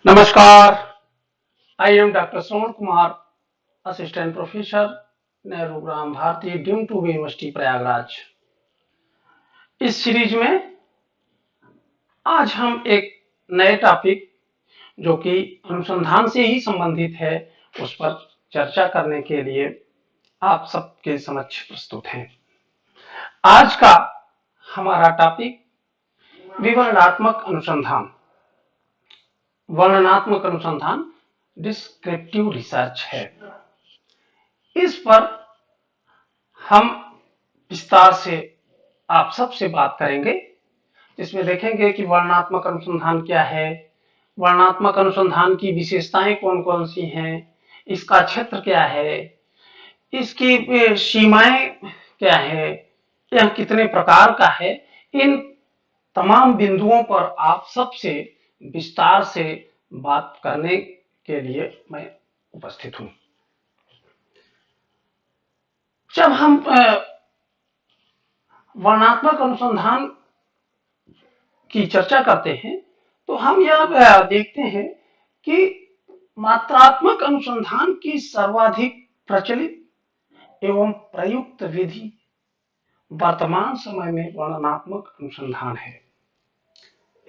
नमस्कार। I am doctor Shravan Kumar, assistant professor, Nehrugram Bharati, deemed to be university Prayagraj. इस series में आज हम एक नए टॉपिक जो कि अनुसंधान से ही संबंधित है उस पर चर्चा करने के लिए आप सबके समक्ष प्रस्तुत हैं। आज का हमारा टॉपिक विवरणात्मक अनुसंधान, वर्णनात्मक अनुसंधान, डिस्क्रिप्टिव रिसर्च है। इस पर हम विस्तार से आप सबसे बात करेंगे, जिसमें देखेंगे कि वर्णनात्मक अनुसंधान क्या है, वर्णनात्मक अनुसंधान की विशेषताएं कौन कौन सी हैं, इसका क्षेत्र क्या है, इसकी सीमाएं क्या है, यह कितने प्रकार का है। इन तमाम बिंदुओं पर आप सबसे विस्तार से बात करने के लिए मैं उपस्थित हूं। जब हम वर्णनात्मक अनुसंधान की चर्चा करते हैं तो हम यह देखते हैं कि मात्रात्मक अनुसंधान की सर्वाधिक प्रचलित एवं प्रयुक्त विधि वर्तमान समय में वर्णनात्मक अनुसंधान है।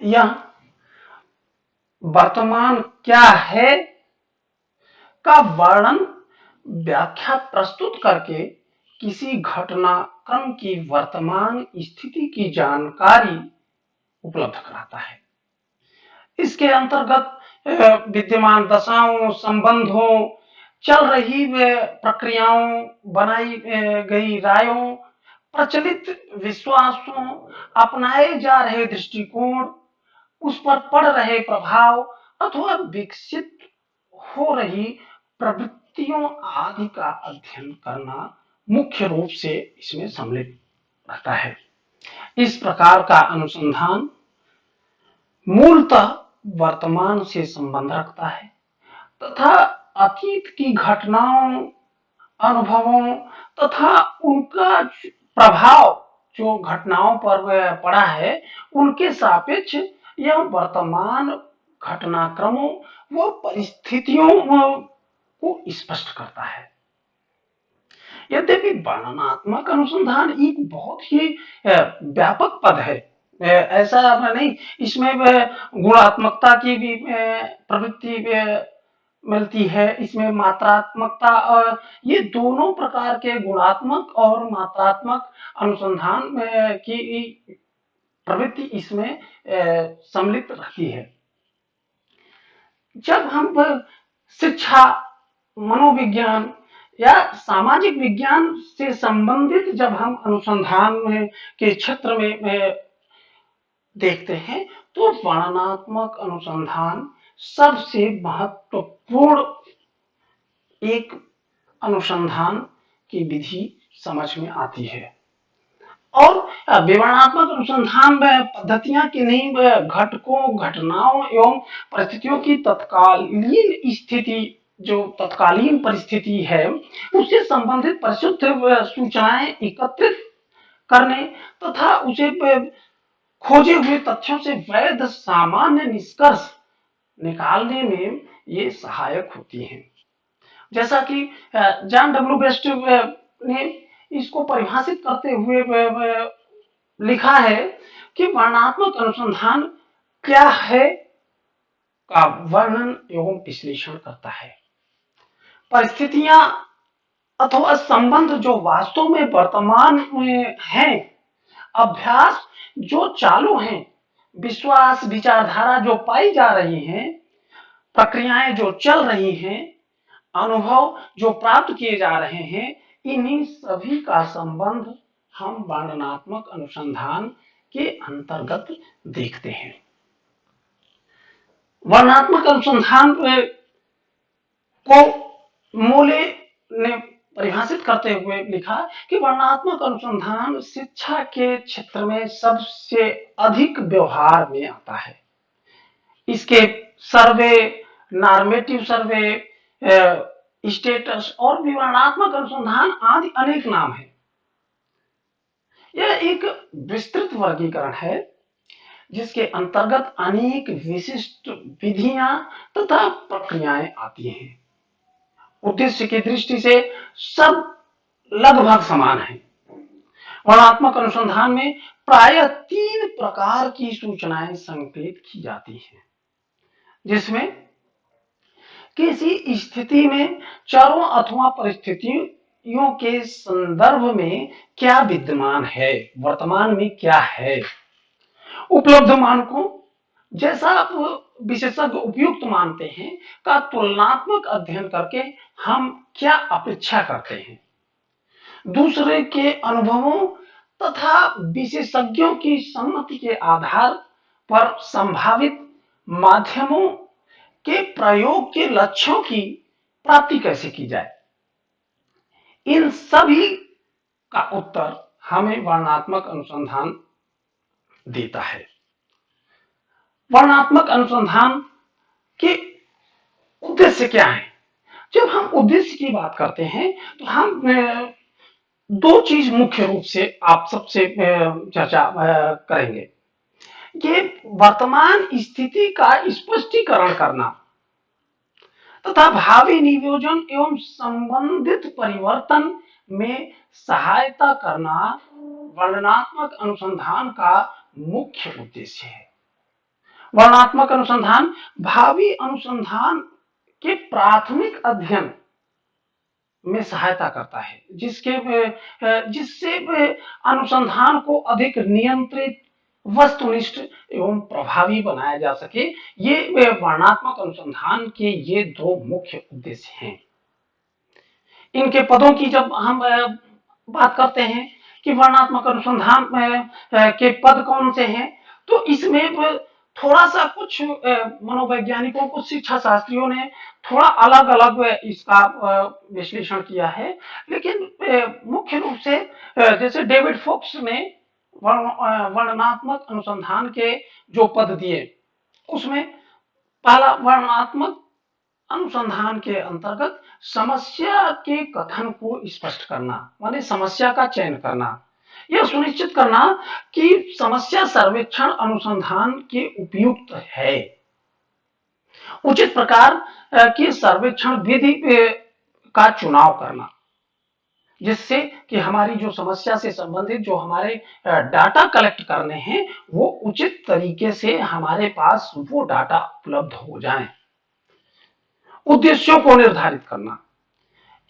यह वर्तमान क्या है का वर्णन, व्याख्या प्रस्तुत करके किसी घटनाक्रम की वर्तमान स्थिति की जानकारी उपलब्ध कराता है। इसके अंतर्गत विद्यमान दशाओं, संबंधों, चल रही प्रक्रियाओं, बनाई गई रायों, प्रचलित विश्वासों, अपनाए जा रहे दृष्टिकोण, उस पर पड़ रहे प्रभाव अथवा विकसित हो रही प्रवृत्तियों आदि का अध्ययन करना मुख्य रूप से इसमें सम्मिलित रहता है। इस प्रकार का अनुसंधान मूलतः वर्तमान से संबंध रखता है तथा अतीत की घटनाओं, अनुभवों तथा उनका प्रभाव जो घटनाओं पर पड़ा है उनके सापेक्ष यह वर्तमान घटनाक्रमों व परिस्थितियों को स्पष्ट करता है। यद्यपि वर्णनात्मक अनुसंधान एक बहुत ही व्यापक पद है, ऐसा नहीं, इसमें गुणात्मकता की भी प्रवृत्ति मिलती है, इसमें मात्रात्मकता, और ये दोनों प्रकार के गुणात्मक और मात्रात्मक अनुसंधान की प्रवृत्ति इसमें सम्मिलित रहती है। जब हम शिक्षा, मनोविज्ञान या सामाजिक विज्ञान से संबंधित जब हम अनुसंधान के क्षेत्र में देखते हैं तो वर्णनात्मक अनुसंधान सबसे महत्वपूर्ण एक अनुसंधान की विधि समझ में आती है। और विवरणात्मक अनुसंधान पद्धतियां किन्हीं घटकों, घटनाओं एवं परिस्थितियों की तत्कालीन स्थिति, जो तत्कालीन परिस्थिति है, उससे संबंधित परिशुद्ध सूचनाएं एकत्रित करने तथा उसे खोजे हुए तथ्यों से वैध सामान्य निष्कर्ष निकालने में ये सहायक होती हैं। जैसा कि जॉन डब्ल्यू बेस्ट ने इसको परिभाषित करते हुए लिखा है कि वर्णनात्मक अनुसंधान क्या है का वर्णन एवं विश्लेषण करता है। परिस्थितियां अथवा संबंध जो वास्तव में वर्तमान में हैं, अभ्यास जो चालू हैं, विश्वास, विचारधारा जो पाई जा रही हैं, प्रक्रियाएं जो चल रही हैं, अनुभव जो प्राप्त किए जा रहे हैं, इन्हीं सभी का संबंध हम वर्णनात्मक अनुसंधान के अंतर्गत देखते हैं। वर्णनात्मक अनुसंधान को मोले ने परिभाषित करते हुए लिखा कि वर्णनात्मक अनुसंधान शिक्षा के क्षेत्र में सबसे अधिक व्यवहार में आता है। इसके सर्वे, नॉर्मेटिव सर्वे, स्टेटस और विवरणात्मक अनुसंधान आदि अनेक नाम हैं। यह एक विस्तृत वर्गीकरण है जिसके अंतर्गत अनेक विशिष्ट विधियां तथा प्रक्रियाएं आती हैं। उद्देश्य की दृष्टि से सब लगभग समान है। वर्णनात्मक अनुसंधान में प्रायः 3 प्रकार की सूचनाएं संकलित की जाती हैं, जिसमें किसी स्थिति में चरों अथवा परिस्थितियों के संदर्भ में क्या विद्यमान है, वर्तमान में क्या है, उपलब्ध मानकों जैसा आप विशेषज्ञ उपयुक्त मानते हैं का तुलनात्मक अध्ययन करके हम क्या अपेक्षा करते हैं, दूसरे के अनुभवों तथा विशेषज्ञों की सम्मति के आधार पर संभावित माध्यमों के प्रयोग के लक्ष्यों की प्राप्ति कैसे की जाए। इन सभी का उत्तर हमें वर्णनात्मक अनुसंधान देता है। वर्णनात्मक अनुसंधान के उद्देश्य क्या है? जब हम उद्देश्य की बात करते हैं तो हम 2 चीज मुख्य रूप से आप सबसे चर्चा करेंगे कि वर्तमान स्थिति का स्पष्टीकरण करना तथा भावी नियोजन एवं संबंधित परिवर्तन में सहायता करना वर्णनात्मक अनुसंधान का मुख्य उद्देश्य है। वर्णनात्मक अनुसंधान भावी अनुसंधान के प्राथमिक अध्ययन में सहायता करता है, जिससे अनुसंधान को अधिक नियंत्रित, वस्तुनिष्ठ एवं प्रभावी बनाया जा सके। ये वर्णनात्मक अनुसंधान के ये 2 मुख्य उद्देश्य हैं। इनके पदों की जब हम बात करते हैं कि वर्णनात्मक अनुसंधान के पद कौन से हैं, तो इसमें थोड़ा सा कुछ मनोवैज्ञानिकों, कुछ शिक्षा शास्त्रियों ने थोड़ा अलग अलग इसका विश्लेषण किया है, लेकिन मुख्य रूप से जैसे डेविड फोक्स ने वर्णनात्मक अनुसंधान के जो पद दिए, उसमें पहला वर्णनात्मक अनुसंधान के अंतर्गत समस्या के कथन को स्पष्ट करना, माने समस्या का चयन करना, यह सुनिश्चित करना कि समस्या सर्वेक्षण अनुसंधान के उपयुक्त है, उचित प्रकार की सर्वेक्षण विधि का चुनाव करना, जिससे कि हमारी जो समस्या से संबंधित जो हमारे डाटा कलेक्ट करने हैं वो उचित तरीके से हमारे पास वो डाटा उपलब्ध हो जाएं। उद्देश्यों को निर्धारित करना,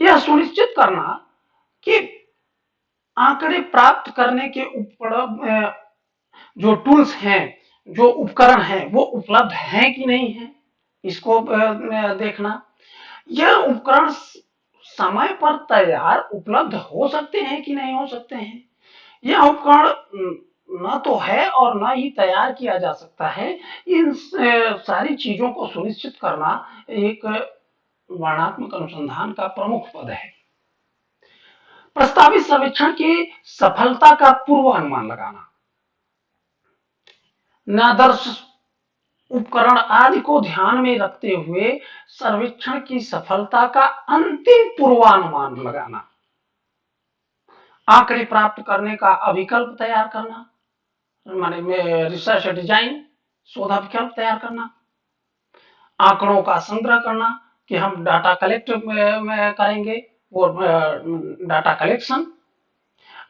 यह सुनिश्चित करना कि आंकड़े प्राप्त करने के उपकरण, जो टूल्स हैं, जो उपकरण हैं, वो उपलब्ध हैं कि नहीं है, इसको देखना। यह उपकरण समय पर तैयार उपलब्ध हो सकते हैं कि नहीं हो सकते हैं, यह उपकरण न तो है और न ही तैयार किया जा सकता है। इन सारी चीजों को सुनिश्चित करना एक वर्णनात्मक अनुसंधान का प्रमुख पद है। प्रस्तावित सर्वेक्षण की सफलता का पूर्वानुमान लगाना, आदर्श उपकरण आदि को ध्यान में रखते हुए सर्वेक्षण की सफलता का अंतिम पूर्वानुमान लगाना, आंकड़े प्राप्त करने का अभिकल्प तैयार करना, माने रिसर्च डिजाइन, शोध अभिकल्प तैयार करना, आंकड़ों का संग्रह करना कि हम डाटा कलेक्ट करेंगे, वो डाटा कलेक्शन,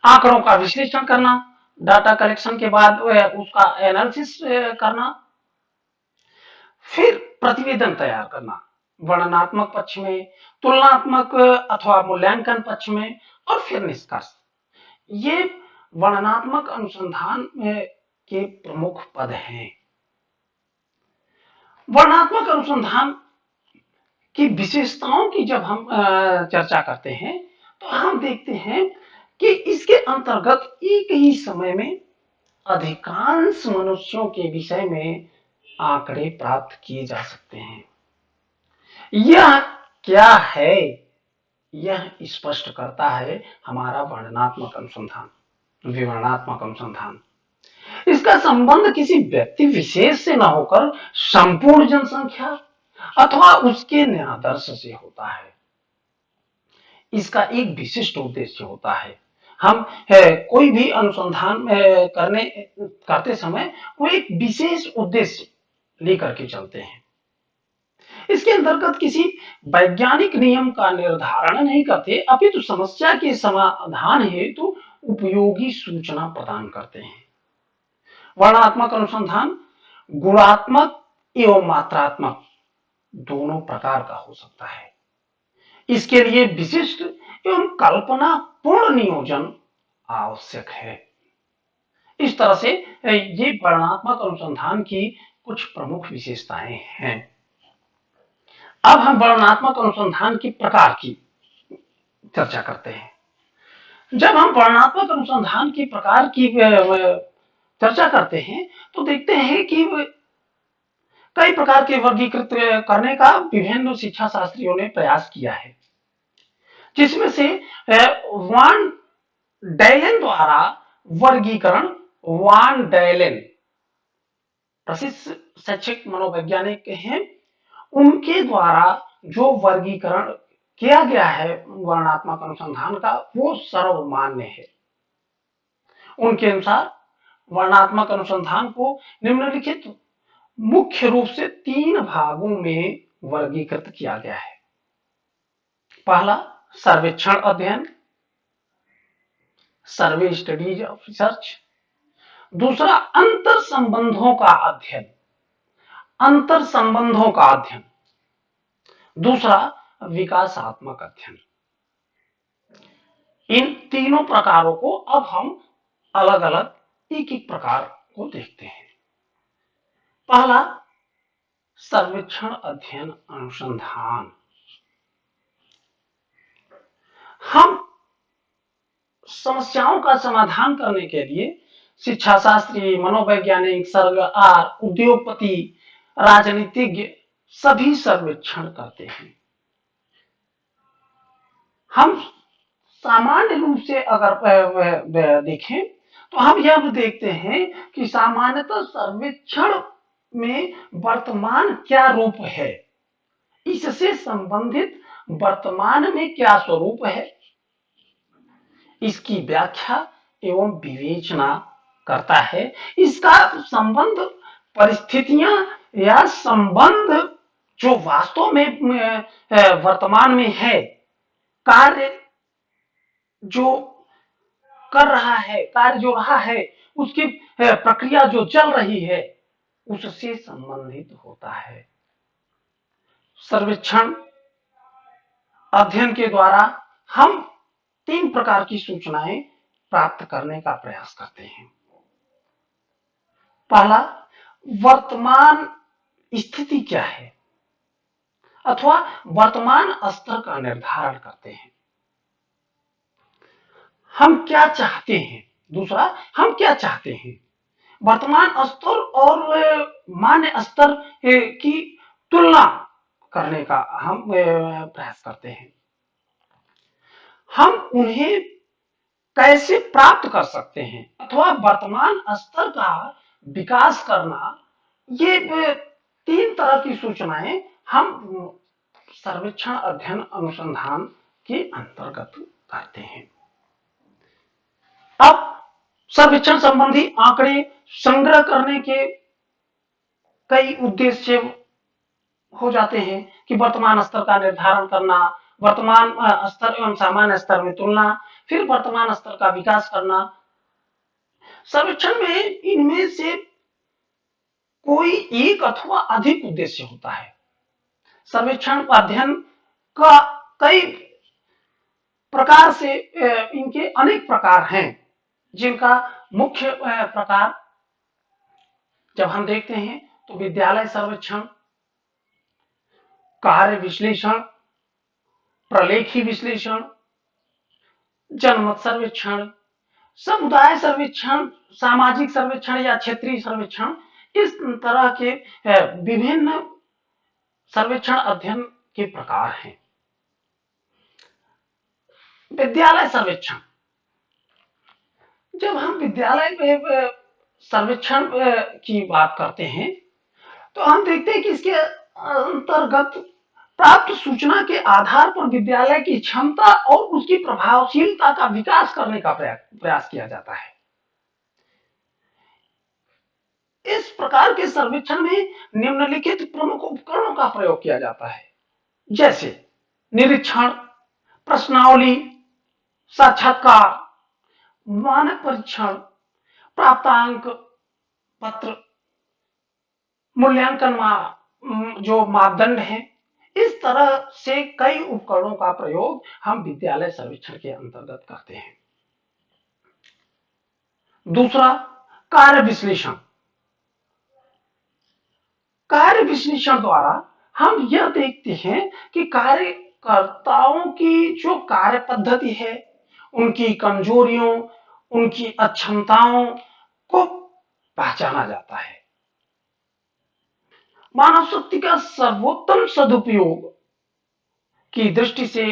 आंकड़ों का विश्लेषण करना, डाटा कलेक्शन के बाद उसका एनालिसिस करना, फिर प्रतिवेदन तैयार करना, वर्णनात्मक पक्ष में, तुलनात्मक अथवा मूल्यांकन पक्ष में, और फिर निष्कर्ष। ये वर्णनात्मक अनुसंधान के प्रमुख पद हैं। वर्णनात्मक अनुसंधान की विशेषताओं की जब हम चर्चा करते हैं तो हम देखते हैं कि इसके अंतर्गत एक ही समय में अधिकांश मनुष्यों के विषय में आंकड़े प्राप्त किए जा सकते हैं। यह क्या है, यह स्पष्ट करता है हमारा वर्णनात्मक अनुसंधान, विवरणात्मक अनुसंधान। इसका संबंध किसी व्यक्ति विशेष से न होकर संपूर्ण जनसंख्या अथवा उसके न्यायादर्श से होता है। इसका एक विशिष्ट उद्देश्य होता है, हम कोई भी अनुसंधान करते समय वो एक विशेष उद्देश्य लेकर के चलते हैं। इसके अंतर्गत किसी वैज्ञानिक नियम का निर्धारण नहीं करते, अपितु समस्या के समाधान हेतु उपयोगी सूचना प्रदान करते हैं। वर्णनात्मक अनुसंधान गुणात्मक एवं मात्रात्मक दोनों प्रकार का हो सकता है। इसके लिए विशिष्ट एवं कल्पना पूर्ण नियोजन आवश्यक है। इस तरह से ये वर्णनात्मक अनुसंधान की कुछ प्रमुख विशेषताएं हैं। अब हम वर्णनात्मक अनुसंधान की प्रकार की चर्चा करते हैं। जब हम वर्णनात्मक अनुसंधान की प्रकार की चर्चा करते हैं तो देखते हैं कि कई प्रकार के वर्गीकृत करने का विभिन्न शिक्षा शास्त्रियों ने प्रयास किया है, जिसमें से वान डैलेन द्वारा वर्गीकरण, वान डैलेन प्रसिद्ध शैक्षिक मनोवैज्ञानिक हैं, उनके द्वारा जो वर्गीकरण किया गया है वर्णनात्मक अनुसंधान का, वो सर्वमान्य है। उनके अनुसार वर्णनात्मक अनुसंधान को निम्नलिखित मुख्य रूप से 3 भागों में वर्गीकृत किया गया है। पहला सर्वेक्षण अध्ययन, सर्वे स्टडीज ऑफ रिसर्च। दूसरा अंतर संबंधों का अध्ययन, अंतर संबंधों का अध्ययन। दूसरा विकासात्मक अध्ययन। इन तीनों प्रकारों को अब हम अलग अलग एक एक प्रकार को देखते हैं। पहला सर्वेक्षण अध्ययन अनुसंधान। हम समस्याओं का समाधान करने के लिए शिक्षा शास्त्री, मनोवैज्ञानिक, सरकार, उद्योगपति, राजनीतिज्ञ सभी सर्वेक्षण करते हैं। हम सामान्य रूप से अगर देखें तो हम यह देखते हैं कि सामान्यतः सर्वेक्षण में वर्तमान क्या रूप है, इससे संबंधित वर्तमान में क्या स्वरूप है, इसकी व्याख्या एवं विवेचना करता है। इसका संबंध परिस्थितियां या संबंध जो वास्तव में वर्तमान में है, कार्य जो कर रहा है, कार्य जो रहा है, उसकी प्रक्रिया जो चल रही है, उससे संबंधित होता है। सर्वेक्षण अध्ययन के द्वारा हम 3 प्रकार की सूचनाएं प्राप्त करने का प्रयास करते हैं। पहला, वर्तमान स्थिति क्या है अथवा वर्तमान स्तर का निर्धारण करते हैं। हम क्या चाहते हैं। दूसरा, हम क्या चाहते हैं। वर्तमान स्तर और मान्य स्तर की तुलना करने का हम प्रयास करते हैं। हम उन्हें कैसे प्राप्त कर सकते हैं अथवा वर्तमान स्तर का विकास करना, ये 3 तरह की सूचनाएं हम सर्वेक्षण अध्ययन अनुसंधान के अंतर्गत करते हैं। अब सर्वेक्षण संबंधी आंकड़े संग्रह करने के कई उद्देश्य हो जाते हैं कि वर्तमान स्तर का निर्धारण करना, वर्तमान स्तर एवं सामान्य स्तर में तुलना, फिर वर्तमान स्तर का विकास करना। सर्वेक्षण में इनमें से कोई एक अथवा अधिक उद्देश्य होता है। सर्वेक्षण अध्ययन का कई प्रकार से इनके अनेक प्रकार हैं, जिनका मुख्य प्रकार जब हम देखते हैं तो विद्यालय सर्वेक्षण, कार्य विश्लेषण, प्रलेखी विश्लेषण, जनमत सर्वेक्षण, समुदाय सर्वेक्षण, सामाजिक सर्वेक्षण या क्षेत्रीय सर्वेक्षण, इस तरह के विभिन्न सर्वेक्षण अध्ययन के प्रकार हैं। विद्यालय सर्वेक्षण, जब हम विद्यालय में सर्वेक्षण की बात करते हैं तो हम देखते हैं कि इसके अंतर्गत प्राप्त सूचना के आधार पर विद्यालय की क्षमता और उसकी प्रभावशीलता का विकास करने का प्रयास किया जाता है। इस प्रकार के सर्वेक्षण में निम्नलिखित प्रमुख उपकरणों का प्रयोग किया जाता है, जैसे निरीक्षण, प्रश्नावली, साक्षात्कार, मानक परीक्षण, प्राप्तांक पत्र, मूल्यांकन जो मापदंड है। इस तरह से कई उपकरणों का प्रयोग हम विद्यालय सर्वेक्षण के अंतर्गत करते हैं। दूसरा, कार्य विश्लेषण। कार्य विश्लेषण द्वारा हम यह देखते हैं कि कार्यकर्ताओं की जो कार्य पद्धति है, उनकी कमजोरियों, उनकी अक्षमताओं को पहचाना जाता है। मानव शक्ति का सर्वोत्तम सदुपयोग की दृष्टि से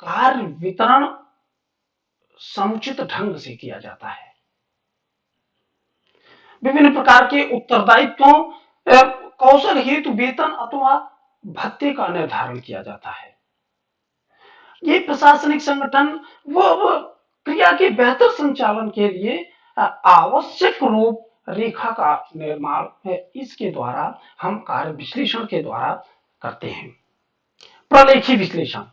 कार्य वितरण समुचित ढंग से किया जाता है। विभिन्न प्रकार के उत्तरदायित्वों, कौशल हेतु वेतन अथवा भत्ते का निर्धारण किया जाता है। ये प्रशासनिक संगठन व क्रिया के बेहतर संचालन के लिए आवश्यक रूप रेखा का निर्माण है। इसके द्वारा हम कार्य विश्लेषण के द्वारा करते हैं। प्रलेखी विश्लेषण।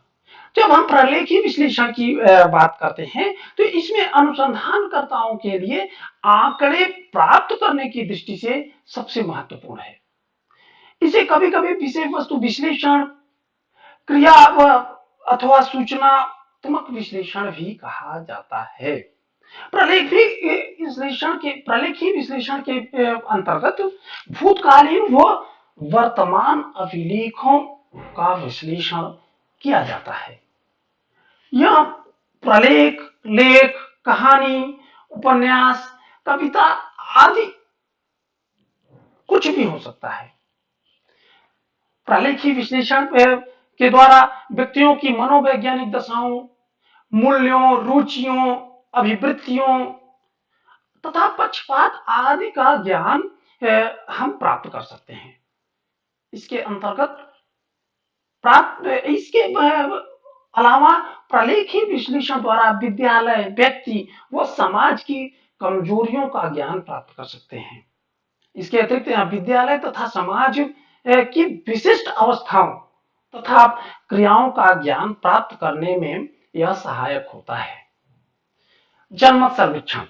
जब हम प्रलेखी विश्लेषण की बात करते हैं तो इसमें अनुसंधानकर्ताओं के लिए आंकड़े प्राप्त करने की दृष्टि से सबसे महत्वपूर्ण है। इसे कभी कभी विषय वस्तु विश्लेषण, क्रिया अथवा सूचनात्मक विश्लेषण भी कहा जाता है। प्रलेखी विश्लेषण के अंतर्गत भूतकालीन व वर्तमान अभिलेखों का विश्लेषण किया जाता है। यह प्रलेख, लेख, कहानी, उपन्यास, कविता आदि कुछ भी हो सकता है। प्रलेखी विश्लेषण के द्वारा व्यक्तियों की मनोवैज्ञानिक दशाओं, मूल्यों, रुचियों, अभिवृत्तियों तथा पक्षपात आदि का ज्ञान हम प्राप्त कर सकते हैं। इसके अंतर्गत इसके अलावा प्रलेखी विश्लेषण द्वारा विद्यालय, व्यक्ति व समाज की कमजोरियों का ज्ञान प्राप्त कर सकते हैं। इसके अतिरिक्त विद्यालय तथा समाज की विशिष्ट अवस्थाओं तथा क्रियाओं का ज्ञान प्राप्त करने में यह सहायक होता है। जनमत सर्वेक्षण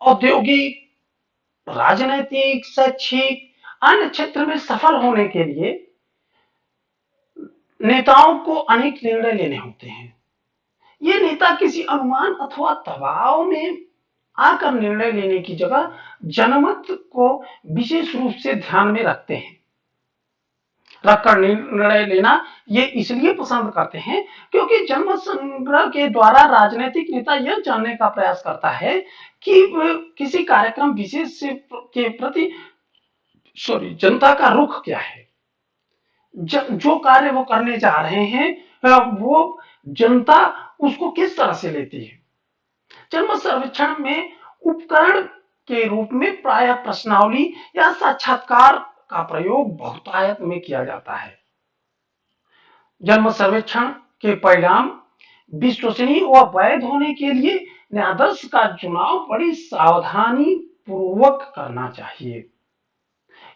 औद्योगिक, राजनैतिक, शैक्षिक अन्य क्षेत्र में सफल होने के लिए नेताओं को अनेक निर्णय लेने होते हैं। ये नेता किसी अनुमान अथवा दबाव में आकर निर्णय लेने की जगह जनमत को विशेष रूप से ध्यान में रखकर निर्णय लेना ये इसलिए पसंद करते हैं क्योंकि जनमत संग्रह के द्वारा राजनीतिक नेता यह जानने का प्रयास करता है कि किसी कार्यक्रम विशेष के प्रति जनता का रुख क्या है, जो कार्य वो करने जा रहे हैं वो जनता उसको किस तरह से लेती है। जनमत सर्वेक्षण में उपकरण के रूप में प्रायः प्रश्नावली या साक्षात्कार का प्रयोग बहुतायत में किया जाता है। जनमत सर्वेक्षण के परिणाम विश्वसनीय व वैध होने के लिए न्यायाधीश का चुनाव बड़ी सावधानी पूर्वक करना चाहिए।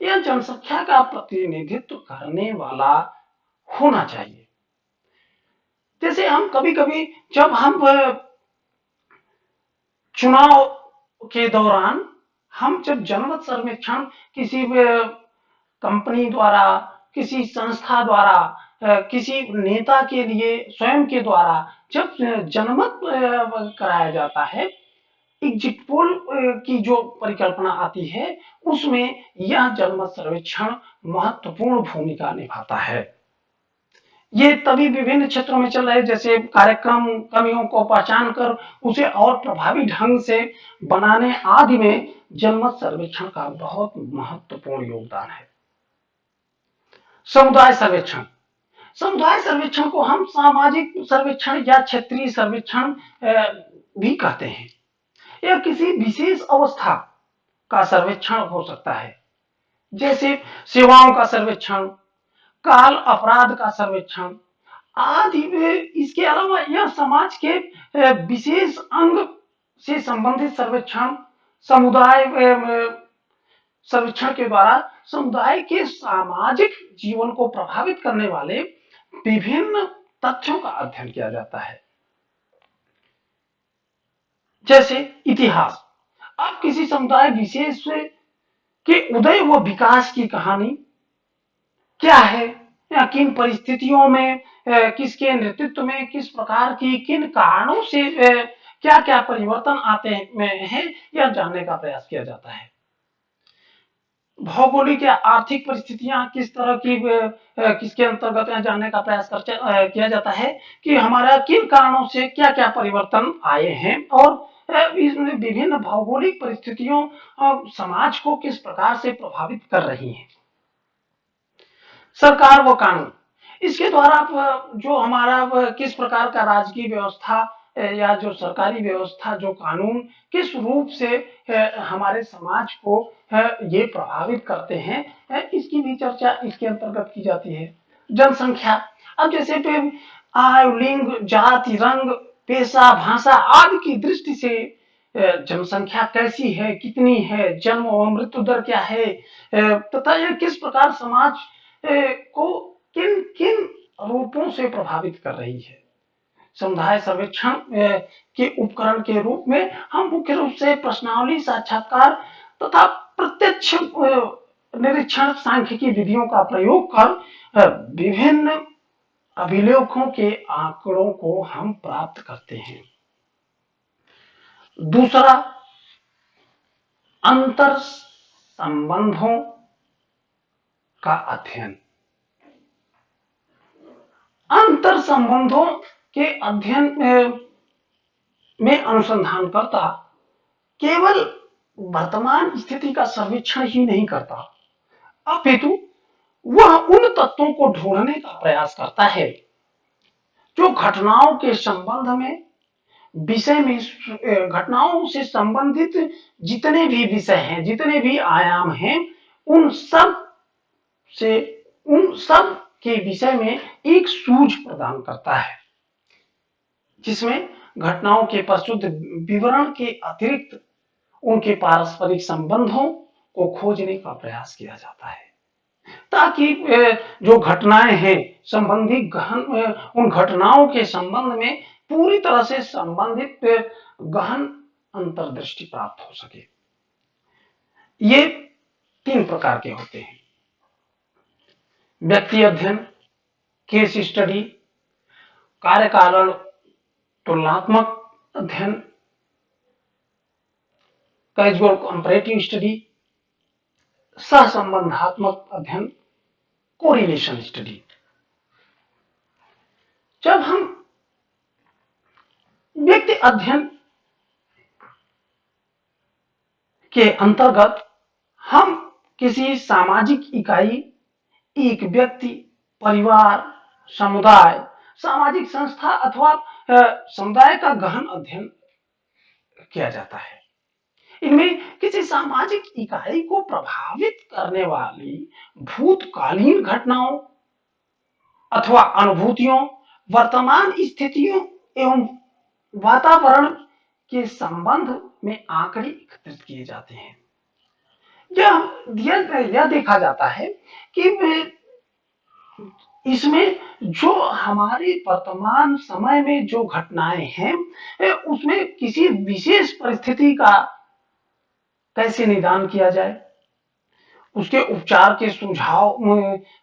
यह जनसंख्या का प्रतिनिधित्व करने वाला होना चाहिए। जैसे हम कभी कभी जब हम चुनाव के दौरान हम जब जनमत सर्वेक्षण किसी कंपनी द्वारा, किसी संस्था द्वारा, किसी नेता के लिए स्वयं के द्वारा जब जनमत कराया जाता है, एग्जिट पोल की जो परिकल्पना आती है उसमें यह जनमत सर्वेक्षण महत्वपूर्ण भूमिका निभाता है। ये तभी विभिन्न क्षेत्रों में चल रहे जैसे कार्यक्रम कमियों को पहचान कर उसे और प्रभावी ढंग से बनाने आदि में जनमत सर्वेक्षण का बहुत महत्वपूर्ण योगदान है। समुदाय सर्वेक्षण। समुदाय सर्वेक्षण को हम सामाजिक सर्वेक्षण या क्षेत्रीय सर्वेक्षण भी कहते हैं। यह किसी विशेष अवस्था का सर्वेक्षण हो सकता है, जैसे सेवाओं का सर्वेक्षण, काल अपराध का सर्वेक्षण आदि। इसके अलावा यह समाज के विशेष अंग से संबंधित सर्वेक्षण, समुदाय सर्वेक्षण के द्वारा समुदाय के सामाजिक जीवन को प्रभावित करने वाले विभिन्न तथ्यों का अध्ययन किया जाता है। जैसे इतिहास, अब किसी समुदाय विशेष के उदय व विकास की कहानी क्या है, या किन परिस्थितियों में किसके नेतृत्व में किस प्रकार की किन कारणों से क्या क्या परिवर्तन आते हैं, यह जानने का प्रयास किया जाता है। भौगोलिक या आर्थिक परिस्थितियां किस तरह की किसके अंतर्गत जानने का प्रयास किया जाता है कि हमारा किन कारणों से क्या क्या परिवर्तन आए हैं, और इसमें विभिन्न भौगोलिक परिस्थितियों समाज को किस प्रकार से प्रभावित कर रही हैं। सरकार व कानून, इसके द्वारा जो हमारा किस प्रकार का राजकीय व्यवस्था या जो सरकारी व्यवस्था, जो कानून किस रूप से हमारे समाज को ये प्रभावित करते हैं, इसकी भी चर्चा इसके अंतर्गत की जाती है। जनसंख्या, अब जैसे आयु, लिंग, जाति, रंग, पेशा, भाषा आदि की दृष्टि से जनसंख्या कैसी है, कितनी है, जन्म और मृत्यु दर क्या है, तथा यह किस प्रकार समाज को किन किन रूपों से प्रभावित कर रही है। समुदाय सर्वेक्षण के उपकरण के रूप में हम मुख्य रूप से प्रश्नावली, साक्षात्कार तथा प्रत्यक्ष निरीक्षण सांख्यिकी विधियों का प्रयोग कर विभिन्न अभिलेखों के आंकड़ों को हम प्राप्त करते हैं। दूसरा, अंतर संबंधों का अध्ययन। अंतर संबंधों के अध्ययन में अनुसंधानकर्ता केवल वर्तमान स्थिति का सर्वेक्षण ही नहीं करता, अपितु वह उन तत्वों को ढूंढने का प्रयास करता है जो घटनाओं के संबंध में विषय में घटनाओं से संबंधित जितने भी विषय हैं, जितने भी आयाम हैं, उन सब के विषय में एक सूझ प्रदान करता है, जिसमें घटनाओं के प्रस्तुत विवरण के अतिरिक्त उनके पारस्परिक संबंधों को खोजने का प्रयास किया जाता है, ताकि जो घटनाएं हैं संबंधित उन घटनाओं के संबंध में पूरी तरह से संबंधित गहन अंतर्दृष्टि प्राप्त हो सके। ये 3 प्रकार के होते हैं: व्यक्ति अध्ययन, केस स्टडी, कार्यकारण तुलनात्मक अध्ययन, कैजुअल कंपैरेटिव स्टडी, सहसंबंधात्मक अध्ययन, कोरिलेशन स्टडी। जब हम व्यक्ति अध्ययन के अंतर्गत हम किसी सामाजिक इकाई, एक व्यक्ति, परिवार, समुदाय, सामाजिक संस्था अथवा समुदाय का गहन अध्ययन किया जाता है। इनमें किसी सामाजिक इकाई को प्रभावित करने वाली भूतकालीन घटनाओं अथवा अनुभूतियों, वर्तमान स्थितियों एवं वातावरण के संबंध में आंकड़े एकत्रित किए जाते हैं। यह देखा जाता है कि इसमें जो हमारे वर्तमान समय में जो घटनाएं हैं, उसमें किसी विशेष परिस्थिति का कैसे निदान किया जाए, उसके उपचार के सुझाव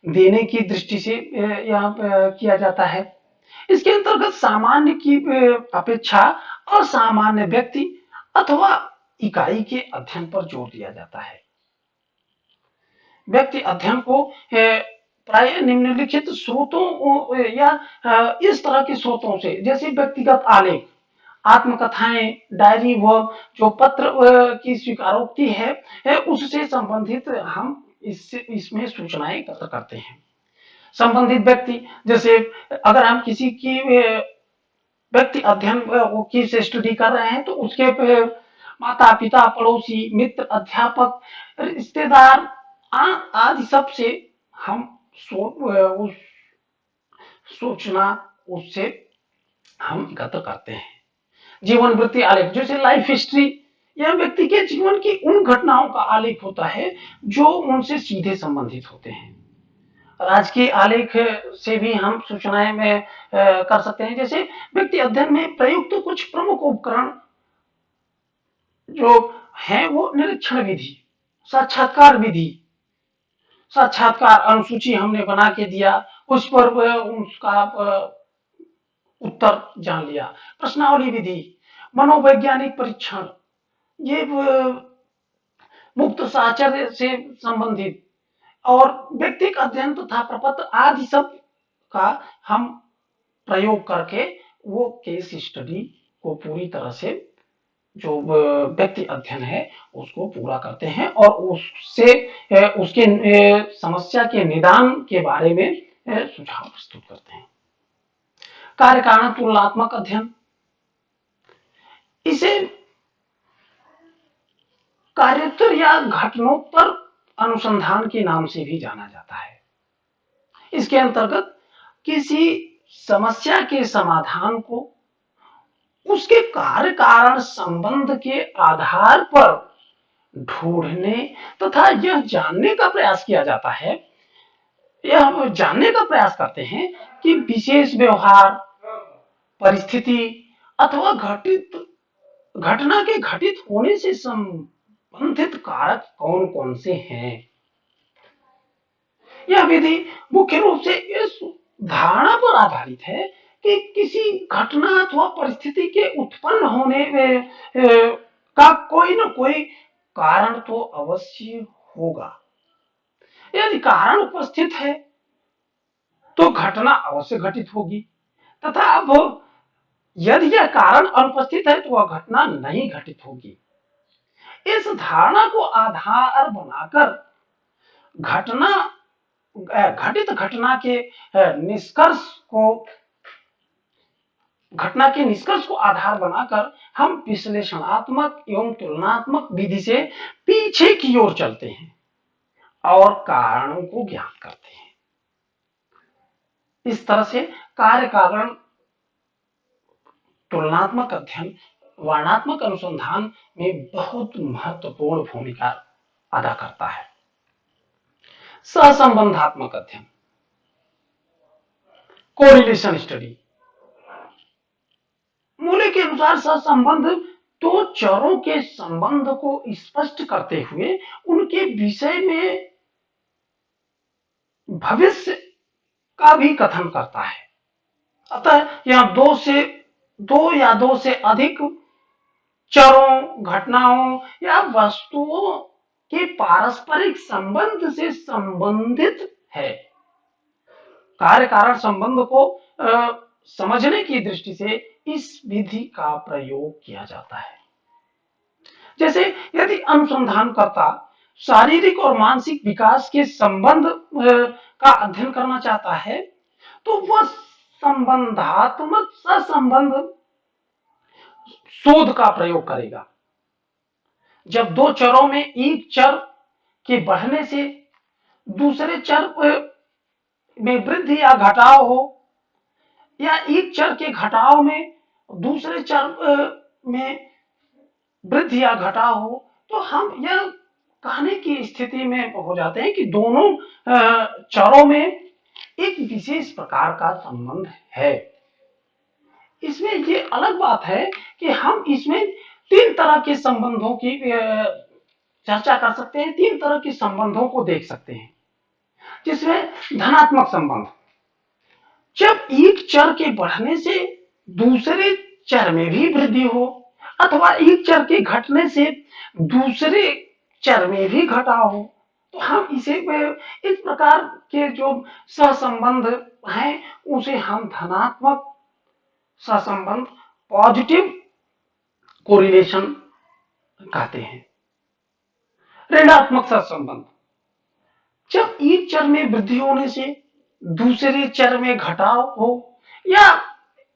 देने की दृष्टि से यह किया जाता है। इसके अंतर्गत सामान्य की अपेक्षा असामान्य व्यक्ति अथवा इकाई के अध्ययन पर जोर दिया जाता है। व्यक्ति अध्ययन को प्राय निम्नलिखित स्रोतों या इस तरह के स्रोतों से, जैसे व्यक्तिगत आलेख, आत्मकथाएं, डायरी व जो पत्र की स्वीकारोक्ति है, उससे संबंधित हम इसमें सूचनाएं एकत्र करते हैं। संबंधित व्यक्ति, जैसे अगर हम किसी की व्यक्ति अध्ययन की स्टडी कर रहे हैं तो उसके माता पिता, पड़ोसी, मित्र, अध्यापक, रिश्तेदार आदि सब से हम उस सोचना उससे हम एकत्र करते हैं। जीवन वृत्ति आलेख जैसे लाइफ हिस्ट्री, यह व्यक्ति के जीवन की उन घटनाओं का आलेख होता है जो उनसे सीधे संबंधित होते हैं। राजकीय आलेख से भी हम सूचनाएं में कर सकते हैं। जैसे व्यक्ति अध्ययन में प्रयुक्त कुछ प्रमुख उपकरण जो है वो निरीक्षण विधि, साक्षात्कार विधि, साक्षात्कार अनुसूची हमने बना के दिया, उस पर उसका उत्तर जान लिया। प्रश्नावली विधि, मनोवैज्ञानिक परीक्षण, ये मुक्त साहचर्य से संबंधित और व्यक्तिगत अध्ययन तथा प्रपत्र आदि सब का हम प्रयोग करके वो केस स्टडी को पूरी तरह से जो व्यक्ति अध्ययन है उसको पूरा करते हैं और उससे उसके समस्या के निदान के बारे में सुझाव प्रस्तुत करते हैं। कार्य कारण तुलनात्मक अध्ययन, इसे कार्योत्तर या घटनोत्तर अनुसंधान के नाम से भी जाना जाता है। इसके अंतर्गत किसी समस्या के समाधान को उसके कार्य कारण संबंध के आधार पर ढूंढने तथा यह जानने का प्रयास किया जाता है, यह हम जानने का प्रयास करते हैं कि विशेष व्यवहार, परिस्थिति अथवा घटना के घटित होने से संबंधित कारक कौन कौन से हैं। यह विधि मुख्य रूप से इस धारणा पर आधारित है कि किसी घटना अथवा परिस्थिति के उत्पन्न होने में का कोई न कोई कारण तो अवश्य होगा। यदि कारण उपस्थित है तो घटना अवश्य घटित होगी तथा अब यदि यह कारण अनुपस्थित है तो वह घटना नहीं घटित होगी। इस धारणा को आधार बनाकर घटित घटना के निष्कर्ष को आधार बनाकर हम विश्लेषणात्मक एवं तुलनात्मक विधि से पीछे की ओर चलते हैं और कारणों को ज्ञात करते हैं। इस तरह से कार्य कारण तुलनात्मक अध्ययन वर्णनात्मक अनुसंधान में बहुत महत्वपूर्ण भूमिका अदा करता है। सहसंबंधात्मक अध्ययन, कोरिलेशन स्टडी, मूल्य के अनुसार सहसंबंध दो चरों के संबंध को स्पष्ट करते हुए उनके विषय में भविष्य का भी कथन करता है। अतः यह दो या दो से अधिक चरों, घटनाओं या वस्तुओं के पारस्परिक संबंध से संबंधित है। कार्य कारण संबंध को समझने की दृष्टि से इस विधि का प्रयोग किया जाता है। जैसे यदि अनुसंधानकर्ता शारीरिक और मानसिक विकास के संबंध का अध्ययन करना चाहता है तो वह संबंधात्मक सहसंबंध शोध का प्रयोग करेगा। जब दो चरों में एक चर के बढ़ने से दूसरे चर में वृद्धि या घटाव हो या एक चर के घटाव में दूसरे चर में वृद्धि या घटाव हो तो हम यह कहने की स्थिति में हो जाते हैं कि दोनों चरों में एक विशेष प्रकार का संबंध है। इसमें ये अलग बात है कि हम इसमें तीन तरह के संबंधों की चर्चा कर सकते हैं, तीन तरह के संबंधों को देख सकते हैं। जिसमें धनात्मक संबंध, जब एक चर के बढ़ने से दूसरे चर में भी वृद्धि हो अथवा एक चर के घटने से दूसरे चर में भी घटाव हो तो हम इसे इस प्रकार के जो सहसंबंध हैं उसे हम धनात्मक सहसंबंध, पॉजिटिव कोरिलेशन कहते हैं। ऋणात्मक सहसंबंध, जब एक चर में वृद्धि होने से दूसरे चर में घटाव हो या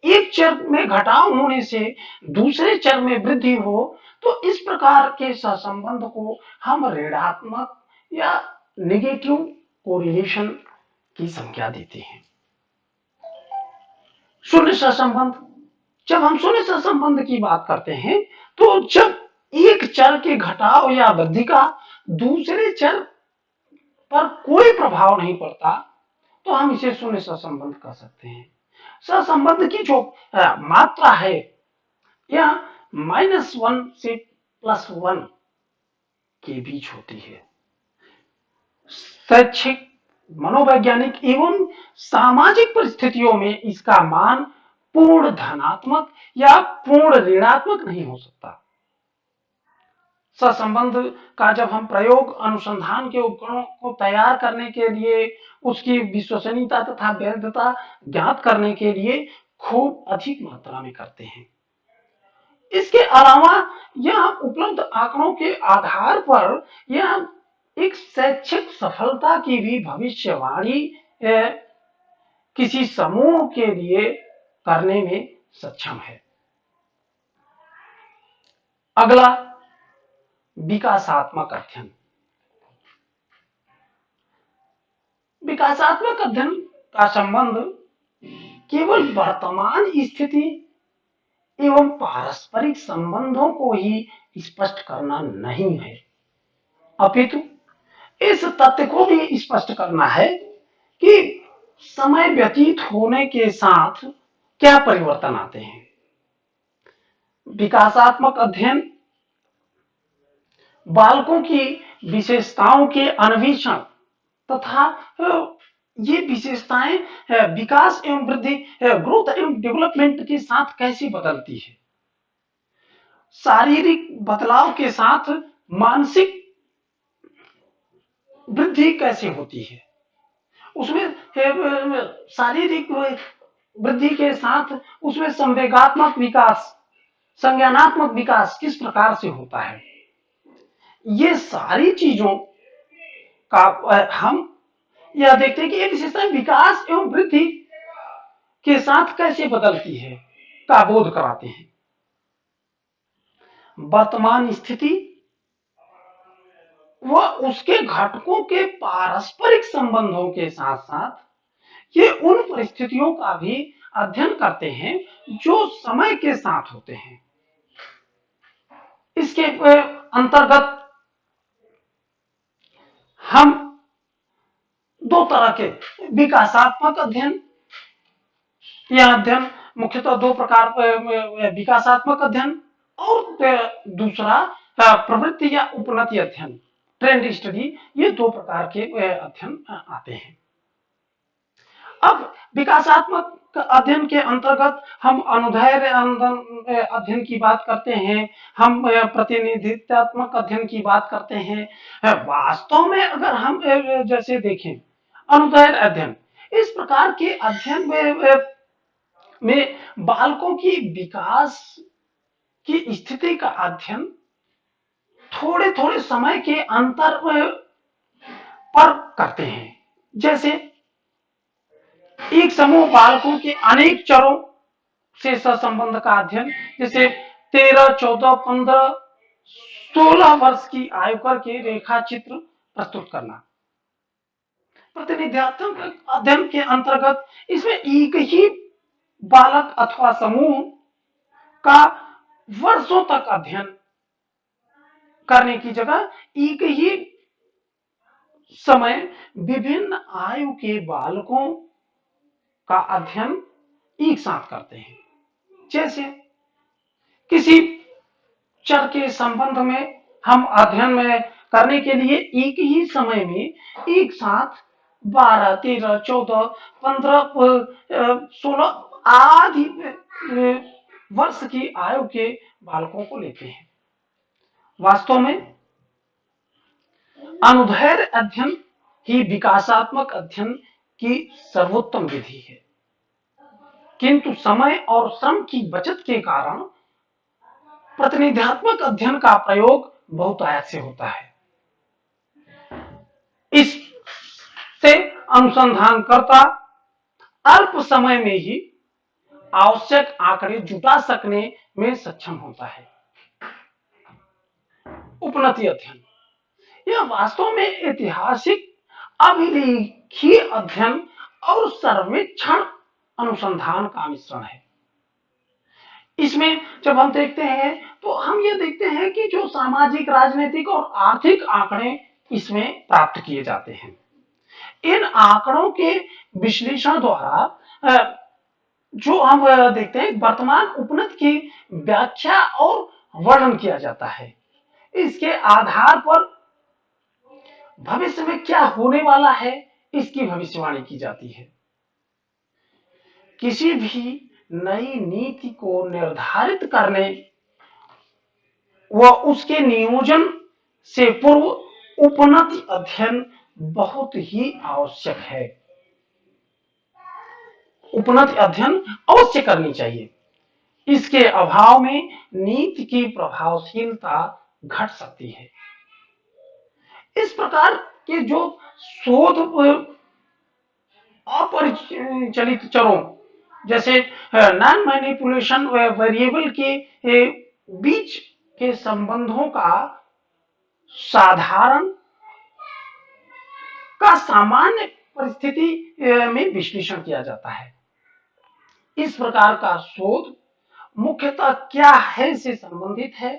एक चर में घटाव होने से दूसरे चर में वृद्धि हो तो इस प्रकार के सहसंबंध को हम ऋणात्मक या नेगेटिव कोरिलेशन की संज्ञा देते हैं। शून्य सहसंबंध, जब हम शून्य सहसंबंध की बात करते हैं तो जब एक चर के घटाव या वृद्धि का दूसरे चर पर कोई प्रभाव नहीं पड़ता तो हम इसे शून्य सहसंबंध कह सकते हैं। सहसंबंध की जो मात्रा है यह -1 से +1 के बीच होती है। शैक्षिक, मनोवैज्ञानिक एवं सामाजिक परिस्थितियों में इसका मान पूर्ण धनात्मक या पूर्ण ऋणात्मक नहीं हो सकता। सहसंबंध का जब हम प्रयोग अनुसंधान के उपकरणों को तैयार करने के लिए, उसकी विश्वसनीयता तथा वैधता ज्ञात करने के लिए खूब अधिक मात्रा में करते हैं। इसके अलावा यह उपलब्ध आंकड़ों के आधार पर यह एक शैक्षिक सफलता की भी भविष्यवाणी किसी समूह के लिए करने में सक्षम है। अगला, विकासात्मक अध्ययन। विकासात्मक अध्ययन का संबंध केवल वर्तमान स्थिति एवं पारस्परिक संबंधों को ही स्पष्ट करना नहीं है, अपितु इस तथ्य को भी स्पष्ट करना है कि समय व्यतीत होने के साथ क्या परिवर्तन आते हैं। विकासात्मक अध्ययन बालकों की विशेषताओं के अन्वेषण तथा ये विशेषताएं विकास एवं वृद्धि, ग्रोथ एवं डेवलपमेंट के साथ कैसे बदलती है, शारीरिक बदलाव के साथ मानसिक वृद्धि कैसे होती है, उसमें शारीरिक वृद्धि के साथ उसमें संवेगात्मक विकास, संज्ञानात्मक विकास किस प्रकार से होता है। ये सारी चीजों का हम यह देखते हैं कि ये विशेषताएं विकास एवं वृद्धि के साथ कैसे बदलती है का बोध कराते हैं। वर्तमान स्थिति व उसके घटकों के पारस्परिक संबंधों के साथ साथ ये उन परिस्थितियों का भी अध्ययन करते हैं जो समय के साथ होते हैं। इसके अंतर्गत हम दो तरह के विकासात्मक अध्ययन, यह अध्ययन मुख्यतः दो प्रकार, विकासात्मक अध्ययन और दूसरा प्रवृत्ति या उपनति अध्ययन, ट्रेंड स्टडी, ये दो प्रकार के अध्ययन आते हैं। अब विकासात्मक अध्ययन के अंतर्गत हम अनुदैर्ध्य अध्ययन की बात करते हैं, हम प्रतिनिधित्वात्मक अध्ययन की बात करते हैं। वास्तव में अगर हम जैसे देखें अनुदैर्ध्य अध्ययन, इस प्रकार के अध्ययन में बालकों की विकास की स्थिति का अध्ययन थोड़े थोड़े समय के अंतर पर करते हैं। जैसे एक समूह बालकों के अनेक चरों से सहसंबंध का अध्ययन, जैसे 13, 14, 15, 16 वर्ष की आयु के रेखा चित्र प्रस्तुत करना। प्रतिनिधित्वात्मक अध्ययन के अंतर्गत इसमें एक ही बालक अथवा समूह का वर्षों तक अध्ययन करने की जगह एक ही समय विभिन्न आयु के बालकों का अध्ययन एक साथ करते हैं। जैसे किसी चर के संबंध में हम अध्ययन में करने के लिए एक ही समय में एक साथ 12, 13, 14, 15, 16 आदि वर्ष की आयु के बालकों को लेते हैं। वास्तव में अनुदैर्ध्य अध्ययन ही विकासात्मक अध्ययन की सर्वोत्तम विधि है, किंतु समय और श्रम की बचत के कारण प्रतिनिधित्वात्मक अध्ययन का प्रयोग बहुतायत से होता है। इससे अनुसंधानकर्ता अल्प समय में ही आवश्यक आंकड़े जुटा सकने में सक्षम होता है। उपनति अध्ययन, यह वास्तव में ऐतिहासिक अभिलेख ही अध्ययन और सर्वेक्षण अनुसंधान का मिश्रण है। इसमें जब हम देखते हैं तो हम ये देखते हैं कि जो सामाजिक, राजनीतिक और आर्थिक आंकड़े इसमें प्राप्त किए जाते हैं। इन आंकड़ों के विश्लेषण द्वारा जो हम देखते हैं वर्तमान उपनत की व्याख्या और वर्णन किया जाता है। इसके आधार पर भविष्य में क्या होने वाला है इसकी भविष्यवाणी की जाती है। किसी भी नई नीति को निर्धारित करने व उसके नियोजन से पूर्व उपनति अध्ययन बहुत ही आवश्यक है। उपनति अध्ययन अवश्य करनी चाहिए। इसके अभाव में नीति की प्रभावशीलता घट सकती है। इस प्रकार के जो शोध अपरिचलित चरों जैसे नॉन मैनिपुलेशन वेरिएबल के बीच के संबंधों का सामान्य परिस्थिति में विश्लेषण किया जाता है। इस प्रकार का शोध मुख्यतः क्या है से संबंधित है।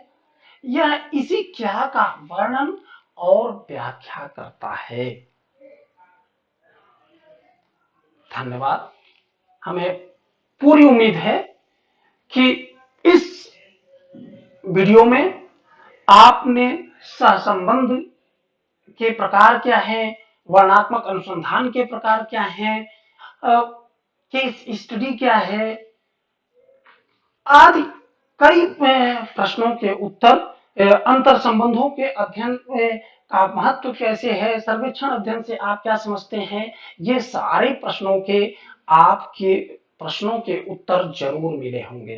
यह इसी क्या का वर्णन और व्याख्या करता है। धन्यवाद। हमें पूरी उम्मीद है कि इस वीडियो में आपने सहसंबंध के प्रकार क्या है, वर्णनात्मक अनुसंधान के प्रकार क्या है, केस स्टडी क्या है आदि कई प्रश्नों के उत्तर, अंतर संबंधों के अध्ययन का महत्व कैसे है, सर्वेक्षण अध्ययन से आप क्या समझते हैं, ये सारे प्रश्नों के आपके प्रश्नों के उत्तर जरूर मिले होंगे।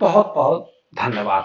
बहुत बहुत धन्यवाद।